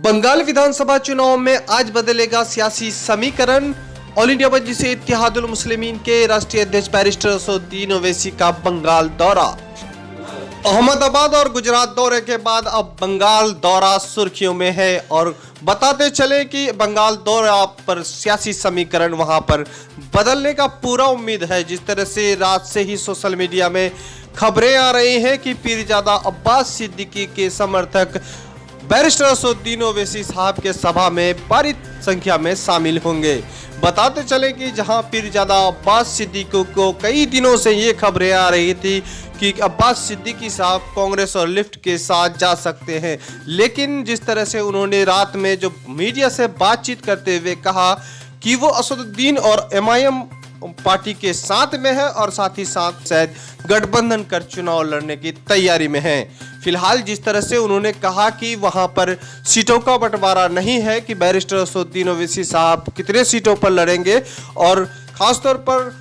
बंगाल विधानसभा चुनाव में आज बदलेगा सियासी समीकरण। ऑल इंडिया मजलिस इत्तेहादुल मुस्लिमीन के राष्ट्रीय अध्यक्ष बैरिस्टर असदुद्दीन ओवैसी का बंगाल दौरा। अहमदाबाद और गुजरात दौरे के बाद अब बंगाल दौरा सुर्खियों में है और बताते चले कि बंगाल दौरा पर सियासी समीकरण वहां पर बदलने का पूरा उम्मीद है। जिस तरह से रात से ही सोशल मीडिया में खबरें आ रही हैं कि पीरजादा अब्बास सिद्दीकी के समर्थक बैरिस्टर असदुद्दीन ओवैसी साहब के सभा में भारी संख्या में शामिल होंगे। बताते चले कि जहां पीरजादा अब्बास सिद्दीकी को कई दिनों से ये खबरें आ रही थी कि अब्बास सिद्दीकी साहब कांग्रेस और लिफ्ट के साथ जा सकते हैं, लेकिन जिस तरह से उन्होंने रात में जो मीडिया से बातचीत करते हुए कहा कि वो असदुद्दीन और एमआईएम पार्टी के साथ में है और साथ ही साथ शायद गठबंधन कर चुनाव लड़ने की तैयारी में है। फिलहाल जिस तरह से उन्होंने कहा कि वहां पर सीटों का बंटवारा नहीं है कि बैरिस्टर असदुद्दीन ओवैसी साहब कितने सीटों पर लड़ेंगे और खासतौर पर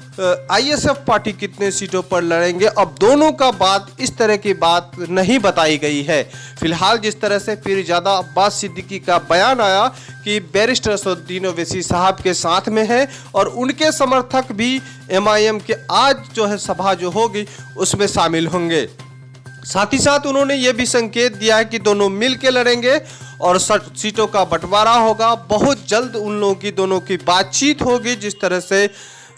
आईएसएफ पार्टी कितने सीटों पर लड़ेंगे, अब दोनों का बात इस तरह की बात नहीं बताई गई है। फिलहाल जिस तरह से पीरजादा अब्बास सिद्दीकी का बयान आया कि बैरिस्टर असदुद्दीन ओवैसी साहब के साथ में है और उनके समर्थक भी एमआईएम के आज जो है सभा जो होगी उसमें शामिल होंगे। साथ ही साथ उन्होंने ये भी संकेत दिया है कि दोनों मिल के लड़ेंगे और सीटों का बंटवारा होगा। बहुत जल्द उन लोगों की दोनों की बातचीत होगी। जिस तरह से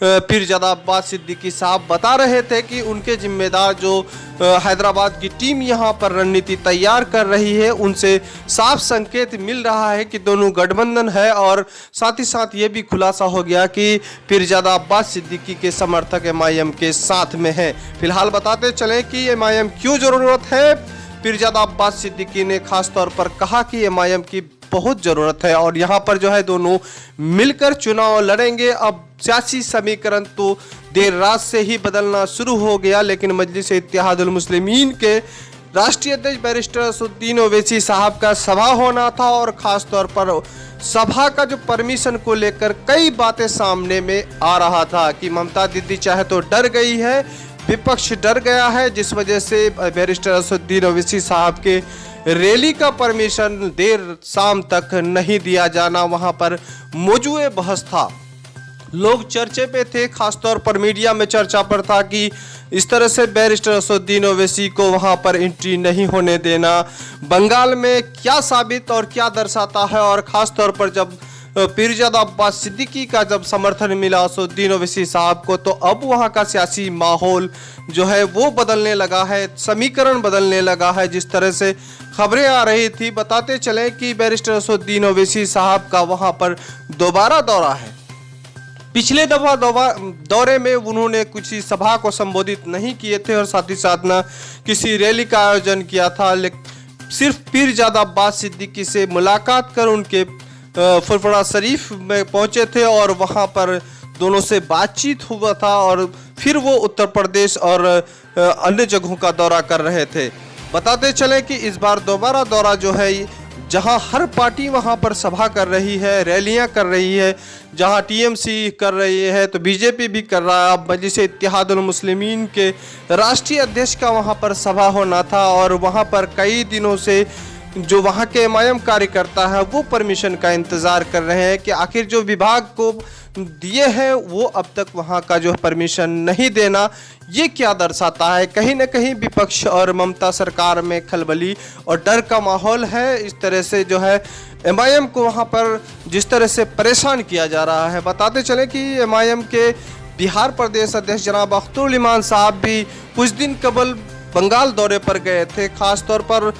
पीरजादा अब्बास सिद्दीकी साहब बता रहे थे कि उनके जिम्मेदार जो हैदराबाद की टीम यहाँ पर रणनीति तैयार कर रही है, उनसे साफ संकेत मिल रहा है कि दोनों गठबंधन है और साथ ही साथ ये भी खुलासा हो गया कि पीरजादा अब्बास सिद्दीकी के समर्थक एमआईएम के साथ में हैं। फिलहाल बताते चले कि एमआईएम क्यों ज़रूरत है। पीरजादा अब्बास सिद्दीकी ने खास तौर पर कहा कि एमआईएम की बहुत ज़रूरत है और यहाँ पर जो है दोनों मिलकर चुनाव लड़ेंगे। अब सियासी समीकरण तो देर रात से ही बदलना शुरू हो गया, लेकिन मजलिस इत्तेहादुल मुस्लिमीन के राष्ट्रीय अध्यक्ष बैरिस्टर असदुद्दीन ओवैसी साहब का सभा होना था और ख़ास तौर पर सभा का जो परमिशन को लेकर कई बातें सामने में आ रहा था कि ममता दीदी चाहे तो डर गई है, विपक्ष डर गया है, जिस वजह से बैरिस्टर असदुद्दीन ओवैसी साहब के रैली का परमिशन देर शाम तक नहीं दिया जाना वहां पर मौजूद बहस था। लोग चर्चे पे थे, खासतौर पर मीडिया में चर्चा पर था कि इस तरह से बैरिस्टर असदुद्दीन ओवैसी को वहां पर एंट्री नहीं होने देना बंगाल में क्या साबित और क्या दर्शाता है। और ख़ासतौर पर जब पीरजादा अब्बास सिद्दीकी का जब समर्थन मिला असदुद्दीन ओवैसी साहब को, तो अब वहाँ का सियासी माहौल जो है वो बदलने लगा है, समीकरण बदलने लगा है। जिस तरह से खबरें आ रही थी, बताते चले कि बैरिस्टर असदुद्दीन ओवैसी साहब का वहाँ पर दोबारा दौरा है। पिछले दौरे में उन्होंने कुछ सभा को संबोधित नहीं किए थे और साथ ही साथ न किसी रैली का आयोजन किया था, लेकिन सिर्फ पीरजादा अब्बास सिद्दीकी से मुलाकात कर उनके फुरफुरा शरीफ में पहुंचे थे और वहां पर दोनों से बातचीत हुआ था और फिर वो उत्तर प्रदेश और अन्य जगहों का दौरा कर रहे थे। बताते चले कि इस बार दोबारा दौरा जो है, जहां हर पार्टी वहां पर सभा कर रही है, रैलियां कर रही है, जहां टीएमसी कर रही है तो बीजेपी भी कर रहा है। अब मजलिस इत्तेहादुल मुस्लिमीन के राष्ट्रीय अध्यक्ष का वहां पर सभा होना था और वहां पर कई दिनों से जो वहाँ के एमआईएम कार्यकर्ता है वो परमिशन का इंतज़ार कर रहे हैं कि आखिर जो विभाग को दिए हैं वो अब तक वहाँ का जो परमिशन नहीं देना, ये क्या दर्शाता है। कहीं ना कहीं विपक्ष और ममता सरकार में खलबली और डर का माहौल है। इस तरह से जो है एमआईएम को वहाँ पर जिस तरह से परेशान किया जा रहा है। बताते चले कि एमआईएम के बिहार प्रदेश अध्यक्ष जनाब अख्तरुल इमान साहब भी कुछ दिन कबल बंगाल दौरे पर गए थे। खास तौर पर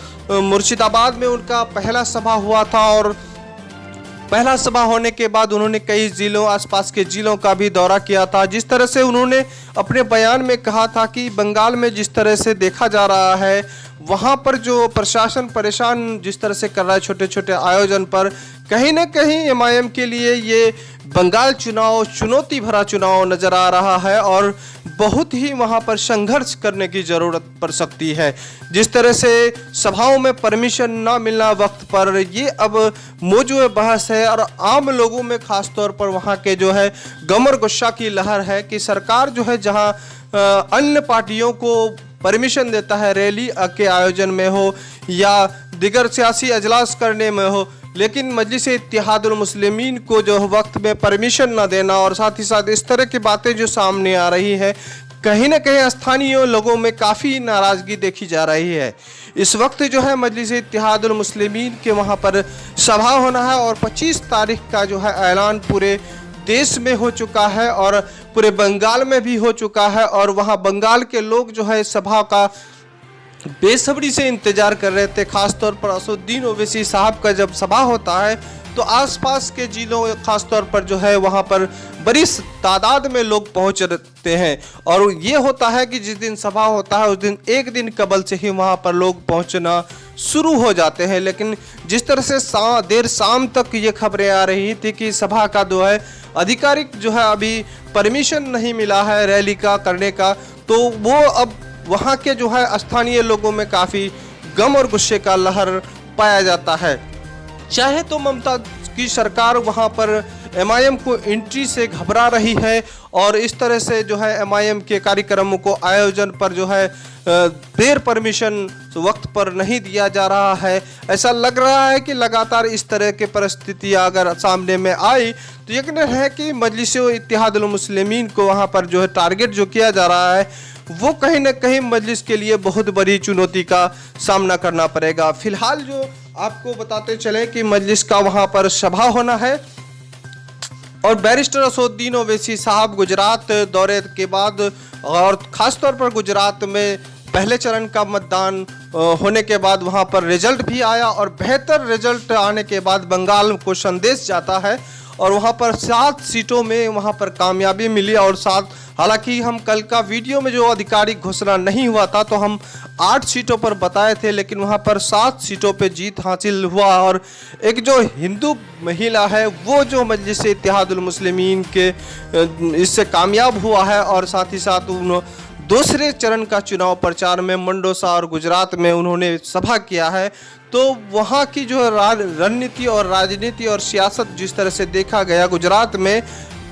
मुर्शिदाबाद में उनका पहला सभा हुआ था और पहला सभा होने के बाद उन्होंने कई जिलों, आसपास के जिलों का भी दौरा किया था। जिस तरह से उन्होंने अपने बयान में कहा था कि बंगाल में जिस तरह से देखा जा रहा है, वहाँ पर जो प्रशासन परेशान जिस तरह से कर रहा है छोटे छोटे आयोजन पर, कहीं ना कहीं एमआईएम के लिए ये बंगाल चुनाव चुनौती भरा चुनाव नज़र आ रहा है और बहुत ही वहाँ पर संघर्ष करने की ज़रूरत पड़ सकती है। जिस तरह से सभाओं में परमिशन ना मिलना वक्त पर, ये अब मौजूद बहस है और आम लोगों में ख़ास तौर पर वहाँ के जो है गम और गुस्सा की लहर है कि सरकार जो है जहाँ अन्य पार्टियों को परमिशन देता है रैली के आयोजन में हो या दिगर सियासी अजलास करने में हो, लेकिन मजलिस इत्तेहादुल मुस्लिमीन को जो वक्त में परमिशन न देना और साथ ही साथ इस तरह की बातें जो सामने आ रही है, कहीं ना कहीं स्थानीय लोगों में काफ़ी नाराज़गी देखी जा रही है। इस वक्त जो है मजलिस इत्तेहादुल मुस्लिमीन के वहाँ पर सभा होना है और 25 तारीख का जो है ऐलान पूरे देश में हो चुका है और पूरे बंगाल में भी हो चुका है। और वहाँ बंगाल के लोग जो है सभा का बेसब्री से इंतजार कर रहे थे। खासतौर पर असदुद्दीन ओवैसी साहब का जब सभा होता है तो आसपास के जिलों, खासतौर पर जो है वहाँ पर बड़ी तादाद में लोग पहुँचते हैं। और ये होता है कि जिस दिन सभा होता है उस दिन एक दिन कबल से ही वहाँ पर लोग पहुँचना शुरू हो जाते हैं। लेकिन जिस तरह से देर शाम तक ये खबरें आ रही थी कि सभा का जो है आधिकारिक जो है अभी परमिशन नहीं मिला है रैली का करने का, तो वो अब वहाँ के जो है स्थानीय लोगों में काफ़ी गम और गुस्से का लहर पाया जाता है। चाहे तो ममता की सरकार वहाँ पर एमआईएम को एंट्री से घबरा रही है और इस तरह से जो है एमआईएम के कार्यक्रमों को आयोजन पर जो है देर परमिशन वक्त पर नहीं दिया जा रहा है। ऐसा लग रहा है कि लगातार इस तरह की परिस्थिति अगर सामने में आई तो यकीनन है कि मजलिस इत्तेहादुल मुस्लिमीन को वहाँ पर जो है टारगेट जो किया जा रहा है वो कहीं ना कहीं मजलिस के लिए बहुत बड़ी चुनौती का सामना करना पड़ेगा। फिलहाल जो आपको बताते चले कि मजलिस का वहाँ पर सभा होना है और बैरिस्टर असदुद्दीन ओवैसी साहब गुजरात दौरे के बाद और ख़ासतौर पर गुजरात में पहले चरण का मतदान होने के बाद वहाँ पर रिजल्ट भी आया और बेहतर रिजल्ट आने के बाद बंगाल को संदेश जाता है और वहाँ पर 7 सीटों में वहाँ पर कामयाबी मिली। और 7, हालांकि हम कल का वीडियो में जो आधिकारिक घोषणा नहीं हुआ था तो हम 8 सीटों पर बताए थे, लेकिन वहाँ पर 7 सीटों पे जीत हासिल हुआ। और एक जो हिंदू महिला है वो जो मजलिस इत्तेहादुल मुस्लिमीन के इससे कामयाब हुआ है और साथ ही साथ उन दूसरे चरण का चुनाव प्रचार में मंडोसा और गुजरात में उन्होंने सभा किया है। तो वहाँ की जो रणनीति और राजनीति और सियासत जिस तरह से देखा गया, गुजरात में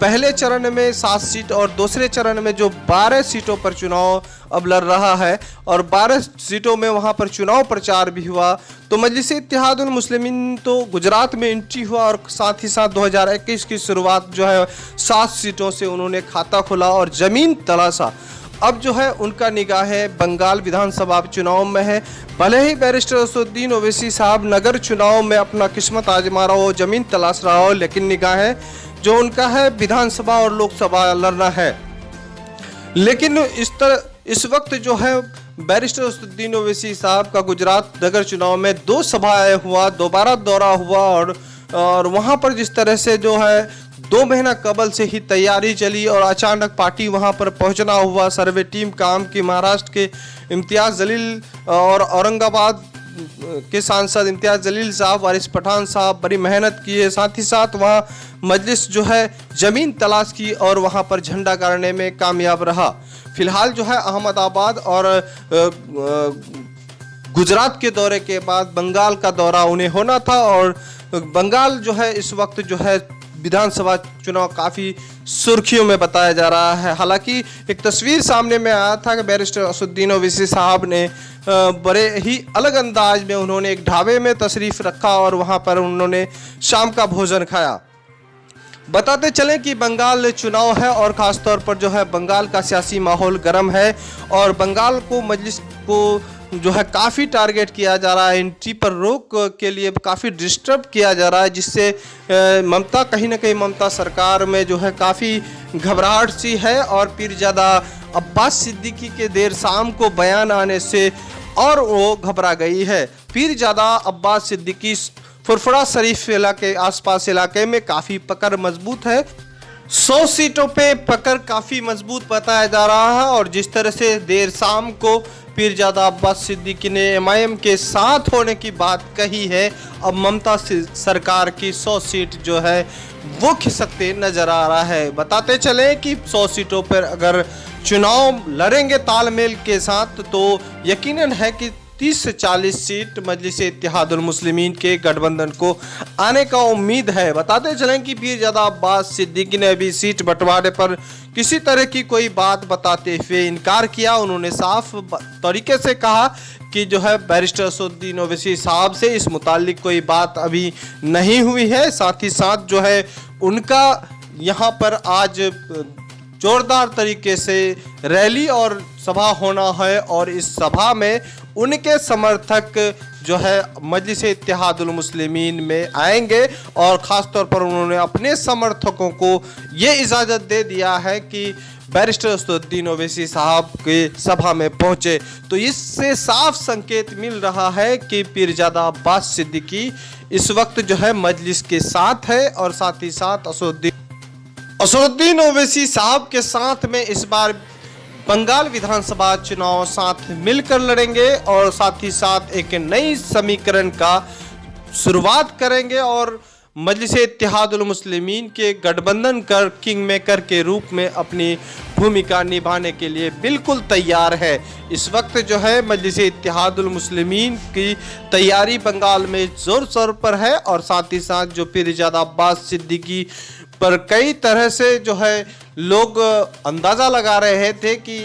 पहले चरण में 7 सीट और दूसरे चरण में जो 12 सीटों पर चुनाव अब लड़ रहा है और 12 सीटों में वहाँ पर चुनाव प्रचार भी हुआ। तो मजलिस इत्तेहादुल मुस्लिमीन तो गुजरात में एंट्री हुआ और साथ ही साथ 2021 की शुरुआत जो है 7 सीटों से उन्होंने खाता खोला और ज़मीन तलाशा। अब जो है उनका निगाहें बंगाल विधानसभा चुनाव में है। भले ही बैरिस्टर असदुद्दीन ओवैसी साहब नगर चुनाव में अपना किस्मत आजमा रहा हो, ज़मीन तलाश रहा हो, लेकिन निगाहें जो उनका है विधानसभा और लोकसभा लड़ना है। लेकिन इस वक्त जो है बैरिस्टर असदुद्दीन ओवैसी साहब का गुजरात नगर चुनाव में 2 सभाएं हुआ, दोबारा दौरा हुआ और वहाँ पर जिस तरह से जो है 2 महीना कबल से ही तैयारी चली और अचानक पार्टी वहां पर पहुंचना हुआ। सर्वे टीम काम की महाराष्ट्र के इम्तियाज़ जलील और औरंगाबाद के सांसद इम्तियाज़ जलील साहब, वारिस पठान साहब बड़ी मेहनत किए। साथ ही साथ वहां मजलिस जो है ज़मीन तलाश की और वहां पर झंडा गाड़ने में कामयाब रहा। फिलहाल जो है अहमदाबाद और गुजरात के दौरे के बाद बंगाल का दौरा उन्हें होना था और बंगाल जो है इस वक्त जो है विधानसभा चुनाव काफ़ी सुर्खियों में बताया जा रहा है। हालांकि एक तस्वीर सामने में आया था कि बैरिस्टर असदुद्दीन ओवैसी साहब ने बड़े ही अलग अंदाज में उन्होंने एक ढाबे में तशरीफ़ रखा और वहां पर उन्होंने शाम का भोजन खाया। बताते चलें कि बंगाल चुनाव है और ख़ास तौर पर जो है बंगाल का सियासी माहौल गर्म है और बंगाल को मजलिस को जो है काफ़ी टारगेट किया जा रहा है। एंट्री पर रोक के लिए काफ़ी डिस्टर्ब किया जा रहा है, जिससे ममता कहीं ना कहीं ममता सरकार में जो है काफ़ी घबराहट सी है। और पीरजादा अब्बास सिद्दीकी के देर शाम को बयान आने से और वो घबरा गई है। पीरजादा अब्बास सिद्दीकी फुरफुरा शरीफ इलाके आसपास इलाके में काफ़ी पकड़ मजबूत है। 100 सीटों पे पकड़ काफ़ी मजबूत बताया जा रहा है और जिस तरह से देर शाम को पीरजादा अब्बास सिद्दीकी ने एमआईएम के साथ होने की बात कही है, अब ममता सरकार की 100 सीट जो है वो खिसकते नजर आ रहा है। बताते चले कि 100 सीटों पर अगर चुनाव लड़ेंगे तालमेल के साथ तो यकीनन है कि 30 से 40 सीट मजलिस-ए-इत्तेहादुल मुस्लिमीन के गठबंधन को आने का उम्मीद है। बताते चलें कि पीरजादा अब्बास सिद्दीकी ने अभी सीट बंटवारे पर किसी तरह की कोई बात बताते हुए इनकार किया। उन्होंने साफ तरीके से कहा कि जो है बैरिस्टर असदुद्दीन ओवैसी साहब से इस मुतालिक कोई बात अभी नहीं हुई है। साथ ही साथ जो है उनका यहाँ पर आज जोरदार तरीके से रैली और सभा होना है और इस सभा में उनके समर्थक जो है मजलिस-ए-इत्तेहादुल मुस्लिमीन में आएंगे और ख़ास तौर पर उन्होंने अपने समर्थकों को ये इजाज़त दे दिया है कि बैरिस्टर असदुद्दीन ओवैसी साहब के सभा में पहुंचे। तो इससे साफ संकेत मिल रहा है कि पीरजादा अब्बास सिद्दीकी इस वक्त जो है मजलिस के साथ है और साथ ही साथ असदुद्दीन ओवैसी साहब के साथ में इस बार बंगाल विधानसभा चुनाव साथ मिलकर लड़ेंगे और साथ ही साथ एक नई समीकरण का शुरुआत करेंगे और मजलिस-ए-इत्तेहादुल मुस्लिमीन के गठबंधन कर किंग मेकर के रूप में अपनी भूमिका निभाने के लिए बिल्कुल तैयार है। इस वक्त जो है मजलिस-ए-इत्तेहादुल मुस्लिमीन की तैयारी बंगाल में जोर शोर पर है और साथ ही साथ जो पीरजादा अब्बास सिद्दीकी पर कई तरह से जो है लोग अंदाज़ा लगा रहे थे कि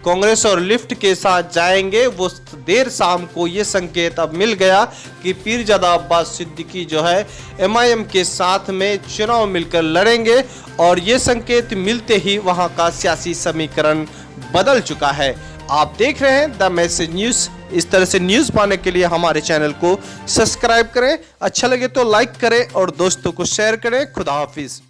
कांग्रेस और लिफ्ट के साथ जाएंगे, वो देर शाम को ये संकेत अब मिल गया कि पीरजादा अब्बास सिद्दीकी जो है MIM के साथ में चुनाव मिलकर लड़ेंगे और ये संकेत मिलते ही वहाँ का सियासी समीकरण बदल चुका है। आप देख रहे हैं द मैसेज न्यूज़। इस तरह से न्यूज़ पाने के लिए हमारे चैनल को सब्सक्राइब करें, अच्छा लगे तो लाइक करें और दोस्तों को शेयर करें। खुदा हाफिज़।